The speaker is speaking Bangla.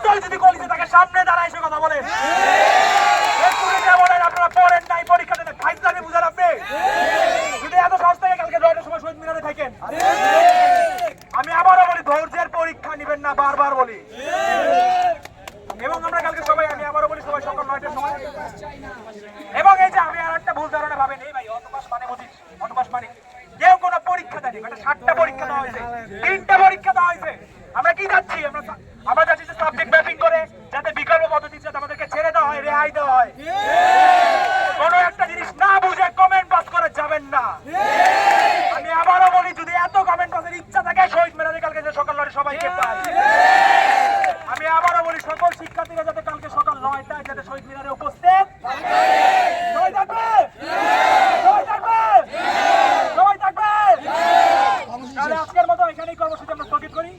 ছাত্রই যদি কলেজে তাকে সামনে দাঁড়ায় এসে কথা বলেন, বলেন আপনারা পড়েন নাই, পরীক্ষা দেন, ফাইজলামি বুঝান আপনি। যদি এত সহজ থেকে কালকে 9টার সময় শহীদ মিনারে থাকেন, আমি আবারও বলি ধৈর্যের পরীক্ষা নেবেন না, বারবার বলি। এবং আমরা কালকে সবাই, আমি আবারও বলি, সবাই সকাল 9টার সময়। এবং এই যে আমি আর একটা ভুল ধারণা ভাবেন, এই ভাই অটোপাস মানে মজিদ, অটোপাস মানে কেউ কোনো পরীক্ষা দেয়নি। এটা 7টা পরীক্ষা দেওয়া হয়েছে, 3টা পরীক্ষা দেওয়া হয়েছে। আমরা কি যাচ্ছি? আমরা যাচ্ছি যে সাবজেক্ট ম্যাপিং করে, যাতে বিকল্প পদ্ধতিতে আমাদেরকে ছেড়ে দেওয়া হয়, রেহাই দেওয়া হয়। কোনো একটা জিনিস না বুঝে কমেন্ট পাস করে যাবেন না। আমি আবারও বলি, যদি এত কমেন্ট পাসের ইচ্ছা থাকে, শহীদ মিনারে কালকে যে সকাল 9টায় সবাইকে পাই। আমি আবারও বলি, সকল শিক্ষার্থীরা যাতে কালকে সকাল 9টায় যাতে শহীদ মিনারে উপস্থিত সবাই থাকবে, সবাই থাকবে, সবাই থাকবে। তাহলে আজকের মতো এখানেই কর্মসূচি আমরা স্থগিত করি।